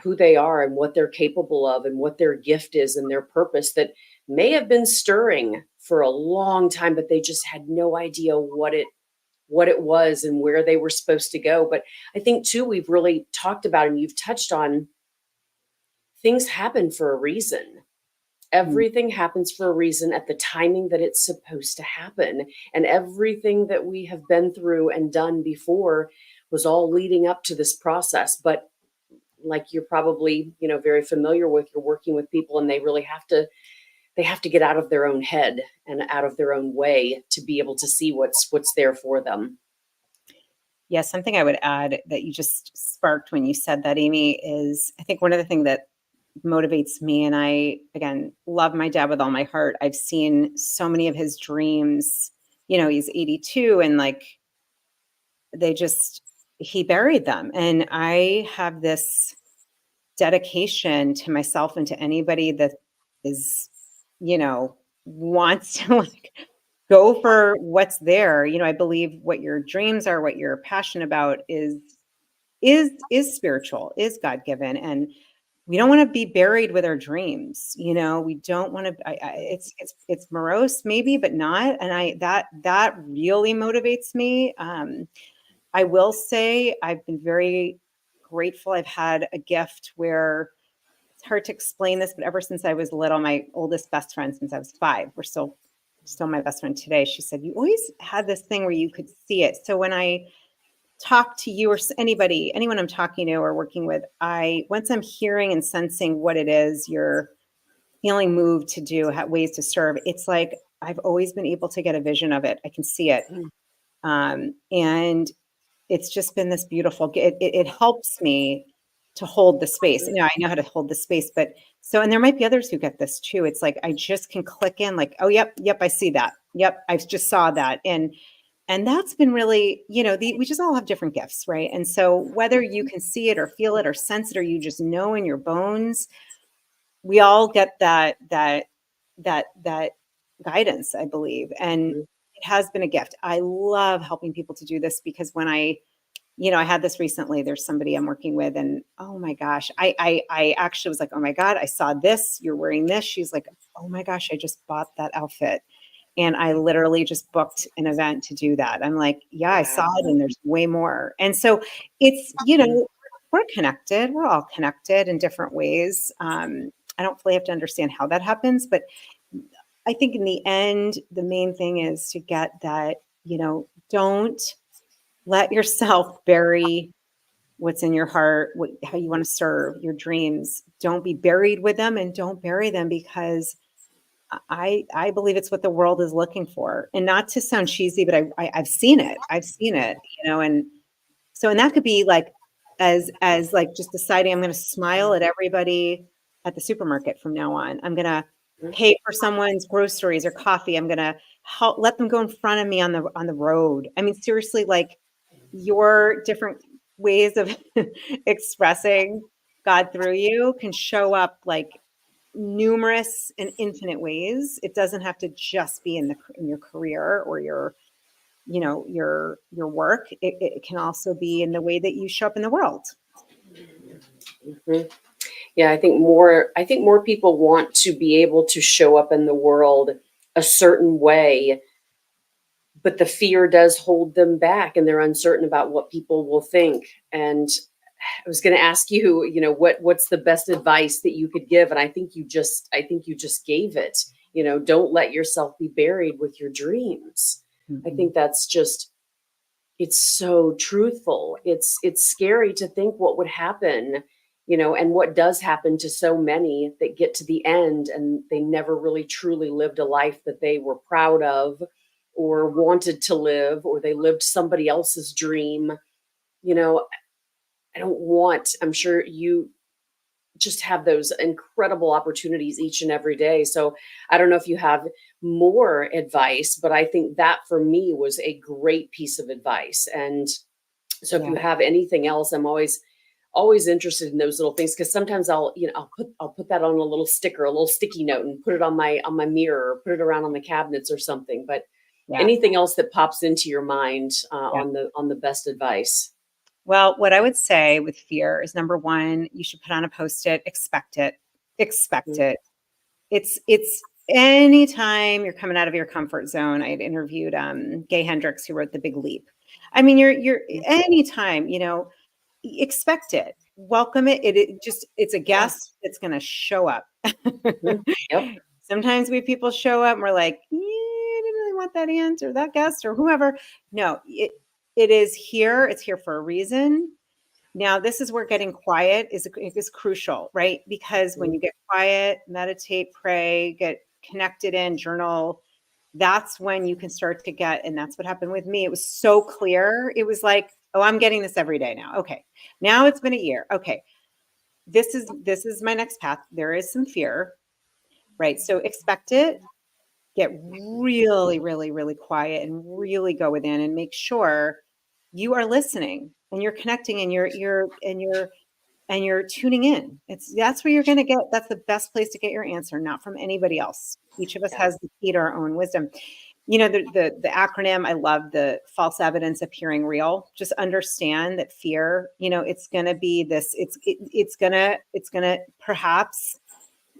who they are and what they're capable of and what their gift is and their purpose, that may have been stirring for a long time, but they just had no idea what it was and where they were supposed to go. But I think too, we've really talked about, and you've touched on, things happen for a reason. Everything happens for a reason at the timing that it's supposed to happen. And everything that we have been through and done before was all leading up to this process. But like you're probably, very familiar with, you're working with people, and they really have to get out of their own head and out of their own way to be able to see what's there for them. Yeah, something I would add that you just sparked when you said that, Amy, is I think one of the things that motivates me, and I, again, love my dad with all my heart. I've seen so many of his dreams, he's 82, and like, he buried them. And I have this dedication to myself and to anybody that is, wants to like go for what's there. I believe what your dreams are, what you're passionate about is spiritual, is God-given. And we don't want to be buried with our dreams. We don't want to, it's morose maybe, but not. And that really motivates me. I will say I've been very grateful. I've had a gift where, it's hard to explain this, but ever since I was little, my oldest best friend since I was 5, we're still my best friend today. She said, you always had this thing where you could see it. So when I talk to you or anyone I'm talking to or working with, once I'm hearing and sensing what it is you're feeling moved to do, ways to serve, it's like I've always been able to get a vision of it. I can see it. And it's just been this beautiful, it helps me to hold the space. I know how to hold the space, but and there might be others who get this too. It's like, I just can click in like, oh, yep, I see that. Yep, I just saw that. And that's been really, we just all have different gifts, right? And so whether you can see it or feel it or sense it, or you just know in your bones, we all get that that guidance, I believe. And Mhm. it has been a gift. I love helping people to do this because when I had this recently, there's somebody I'm working with and oh my gosh, I actually was like, oh my God, I saw this, you're wearing this. She's like, oh my gosh, I just bought that outfit. And I literally just booked an event to do that. I'm like, yeah, I saw it Wow. and there's way more. And so it's, we're connected. We're all connected in different ways. I don't fully have to understand how that happens, but I think in the end, the main thing is to get that, don't let yourself bury what's in your heart, how you want to serve your dreams. Don't be buried with them and don't bury them because I believe it's what the world is looking for. And not to sound cheesy, but I've seen it. I've seen it, and so and that could be like as like just deciding I'm going to smile at everybody at the supermarket from now on. I'm going to Mhm. pay for someone's groceries or coffee. I'm going to help let them go in front of me on the road. I mean, seriously, like your different ways of expressing God through you can show up like numerous and infinite ways. It doesn't have to just be in your career or your work. It can also be in the way that you show up in the world. Mhm. Yeah, I think more people want to be able to show up in the world a certain way, but the fear does hold them back and they're uncertain about what people will think. And I was going to ask you, what's the best advice that you could give? And I think you just gave it. Don't let yourself be buried with your dreams. I Mhm. think that's just it's so truthful. It's scary to think what would happen, and what does happen to so many that get to the end and they never really truly lived a life that they were proud of or wanted to live, or they lived somebody else's dream. You know, I don't want, I'm sure you just have those incredible opportunities each and every day. So I don't know if you have more advice, but I think that for me was a great piece of advice. And so if Yeah. you have anything else, I'm always interested in those little things because sometimes I'll put that on a little sticker, a little sticky note, and put it on my mirror, or put it around on the cabinets or something. But Yeah. anything else that pops into your mind Yeah. on the best advice? Well, what I would say with fear is number one, you should put on a post-it, expect it. Expect Mhm. it. It's anytime you're coming out of your comfort zone. I had interviewed Gay Hendricks, who wrote The Big Leap. I mean, you're anytime, expect it, welcome it. It's a Yeah. guest that's gonna show up. Mhm. Yep. Sometimes we people show up and we're like, yeah, I didn't really want that aunt or that guest or whoever. No, it is here. It's here for a reason. Now, this is where getting quiet is crucial, right? Because when Mhm. you get quiet, meditate, pray, get connected in, journal, that's when you can start to get, and that's what happened with me. It was so clear. It was like, oh, I'm getting this every day now. Okay. Now it's been a year. Okay. This is my next path. There is some fear, right? So expect it, get really, really, really quiet and really go within and make sure you are listening and you're connecting and you're tuning in. That's where you're going to get, that's the best place to get your answer, not from anybody else. Each of us Yeah. has the key to our own wisdom. The acronym, I love the false evidence appearing real. Just understand that fear, it's going to be this, it's going to perhaps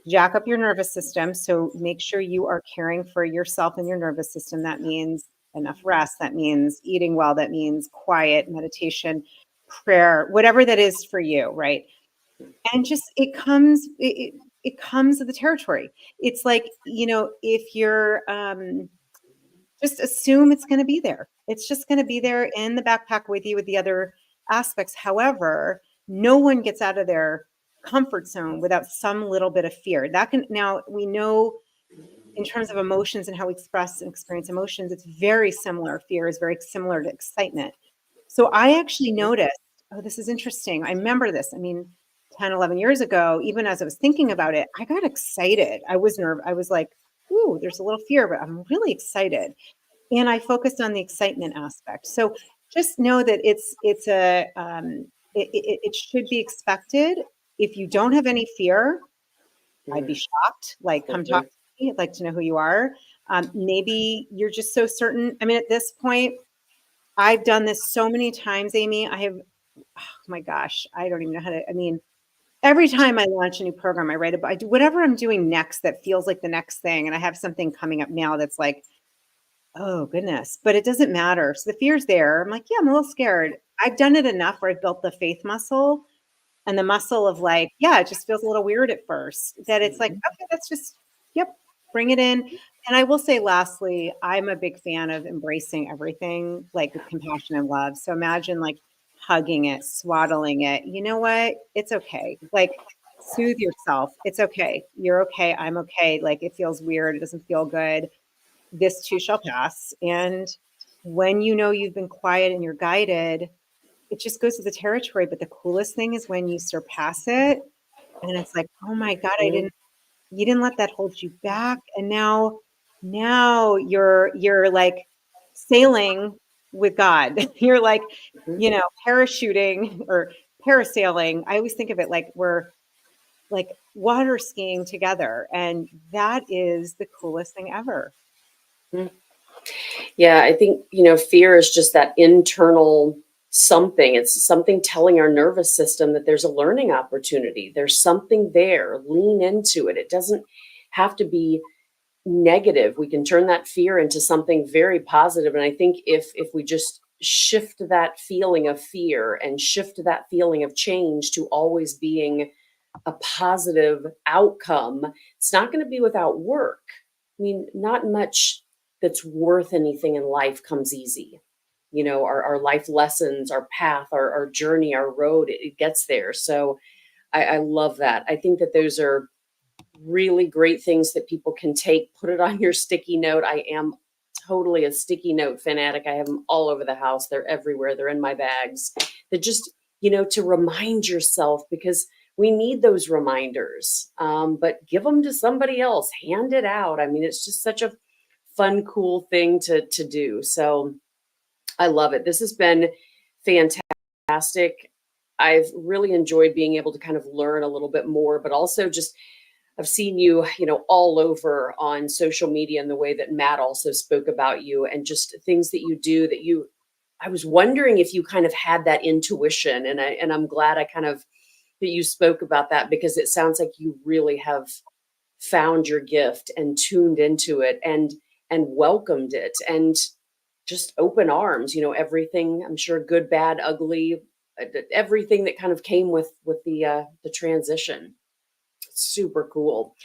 jack up your nervous system. So make sure you are caring for yourself and your nervous system. That means enough rest. That means eating well. That means quiet, meditation, prayer, whatever that is for you, right? And just it comes with the territory. It's like, if you're just assume it's going to be there. It's just going to be there in the backpack with you with the other aspects. However, no one gets out of their comfort zone without some little bit of fear. That can now we know in terms of emotions and how we express and experience emotions, it's very similar. Fear is very similar to excitement. So I actually noticed, oh, this is interesting. I remember this. I mean, 10, 11 years ago, even as I was thinking about it, I got excited. I was nervous. I was like, ooh, there's a little fear, but I'm really excited. And I focused on the excitement aspect. So just know that it should be expected. If you don't have any fear, I'd be Mhm. shocked. Like, come talk Okay. me. I'd like to know who you are. Maybe you're just so certain. I mean, at this point, I've done this so many times, Amy. I have, oh my gosh, I don't even know how to, I mean, every time I launch a new program, I write about, I do whatever I'm doing next that feels like the next thing. And I have something coming up now that's like, oh goodness, but it doesn't matter. So the fear's there. I'm like, yeah, I'm a little scared. I've done it enough where I've built the faith muscle and the muscle of like, yeah, it just feels a little weird at first that it's like, okay, that's just, yep, bring it in. And I will say, lastly, I'm a big fan of embracing everything like with compassion and love. So imagine like hugging it, swaddling it. You know what? It's okay. Like, soothe yourself. It's okay. You're okay. I'm okay. Like, it feels weird. It doesn't feel good. This too shall pass. And when you know you've been quiet and you're guided, it just goes to the territory. But the coolest thing is when you surpass it and it's like, oh my God, you didn't let that hold you back. And now you're like sailing with God. You're like, parachuting or parasailing. I always think of it like we're like water skiing together. And that is the coolest thing ever. Yeah, I think, fear is just that internal something. It's something telling our nervous system that there's a learning opportunity. There's something there. Lean into it. It doesn't have to be negative. We can turn that fear into something very positive. And I think if we just shift that feeling of fear and shift that feeling of change to always being a positive outcome, it's not going to be without work. I mean, not much that's worth anything in life comes easy. Our life lessons, our path, our journey, our road, it gets there. So I love that. I think that those are really great things that people can take, put it on your sticky note. I am totally a sticky note fanatic. I have them all over the house. They're everywhere. They're in my bags. That just, to remind yourself, because we need those reminders. But give them to somebody else, hand it out. I mean, it's just such a fun, cool thing to do. So I love it. This has been fantastic. I've really enjoyed being able to kind of learn a little bit more, but also just I've seen you, all over on social media and the way that Matt also spoke about you and just things that you do I was wondering if you kind of had that intuition, and I'm glad I kind of that you spoke about that, because it sounds like you really have found your gift and tuned into it and welcomed it and just open arms, everything, I'm sure, good, bad, ugly, everything that kind of came with the transition. Super cool.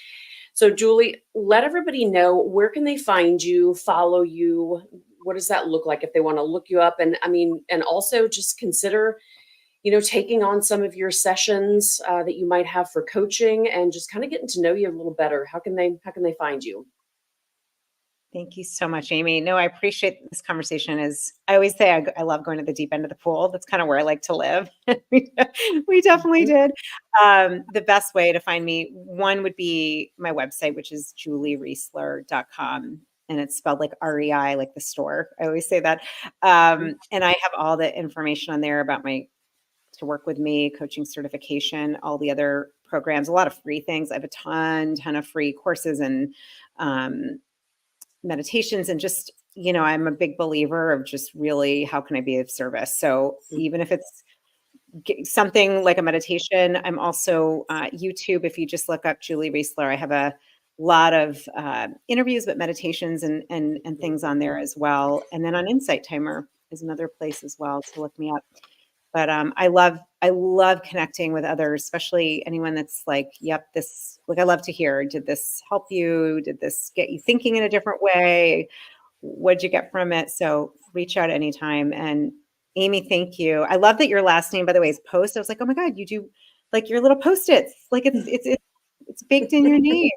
So Julie, let everybody know, where can they find you, follow you? What does that look like if they want to look you up? And I mean, and also just consider, taking on some of your sessions that you might have for coaching and just kind of getting to know you a little better. How can they find you? Thank you so much, Amy. No, I appreciate this conversation. I always say, I love going to the deep end of the pool. That's kind of where I like to live. We definitely did. The best way to find me, one would be my website, which is juliereisler.com. And it's spelled like REI, like the store. I always say that. And I have all the information on there about to work with me, coaching certification, all the other programs, a lot of free things. I have a ton of free courses and meditations, and just, I'm a big believer of just really, how can I be of service? So even if it's something like a meditation, I'm also YouTube. If you just look up Julie Reisler, I have a lot of interviews, but meditations and things on there as well. And then on Insight Timer is another place as well to look me up. But I love connecting with others, especially anyone that's like, yep, this, like, I love to hear, did this help you? Did this get you thinking in a different way? What'd you get from it? So reach out anytime. And Amy, thank you. I love that your last name, by the way, is Post. I was like, oh my God, you do like your little Post-its. Like it's baked in your name.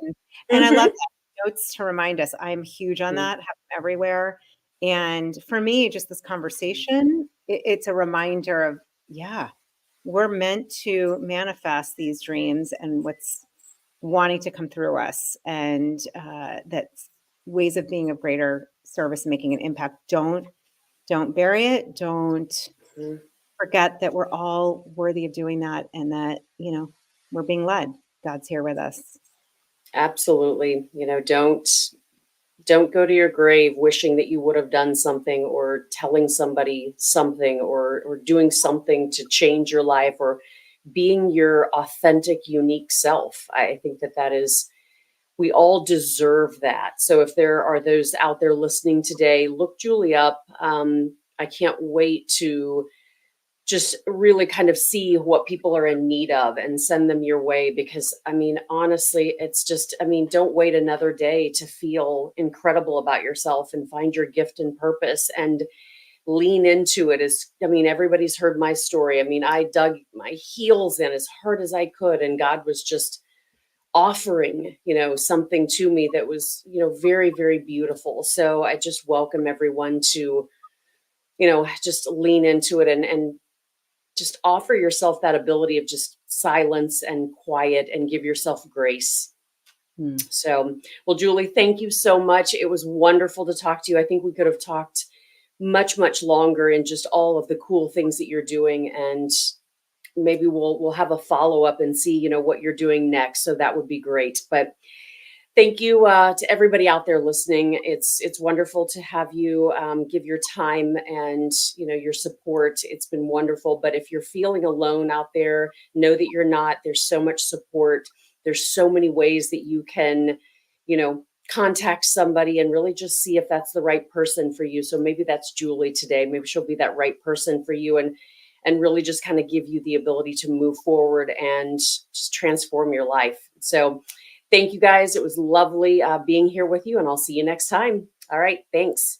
And I love that, notes to remind us. I'm huge on that, have them everywhere. And for me, just this conversation, it's a reminder of, yeah, we're meant to manifest these dreams and what's wanting to come through us. And that's ways of being of greater service, making an impact. Don't bury it. Don't forget that we're all worthy of doing that, and that, we're being led. God's here with us. Absolutely. Don't go to your grave wishing that you would have done something or telling somebody something or doing something to change your life or being your authentic, unique self. I think that that is, we all deserve that. So if there are those out there listening today, look Julie up. I can't wait to just really kind of see what people are in need of and send them your way, because I mean, honestly, it's just, I mean, don't wait another day to feel incredible about yourself and find your gift and purpose and lean into it. As I mean, everybody's heard my story. I mean, I dug my heels in as hard as I could, and God was just offering, something to me that was, very, very beautiful. So I just welcome everyone to, just lean into it and just offer yourself that ability of just silence and quiet and give yourself grace. Hmm. So, well, Julie, thank you so much. It was wonderful to talk to you. I think we could have talked much, much longer in just all of the cool things that you're doing. And maybe we'll have a follow up and see, what you're doing next. So that would be great. But thank you to everybody out there listening. It's wonderful to have you give your time and your support. It's been wonderful. But if you're feeling alone out there, know that you're not. There's so much support. There's so many ways that you can, contact somebody and really just see if that's the right person for you. So maybe that's Julie today. Maybe she'll be that right person for you and really just kind of give you the ability to move forward and just transform your life. So thank you guys. It was lovely being here with you, and I'll see you next time. All right. Thanks.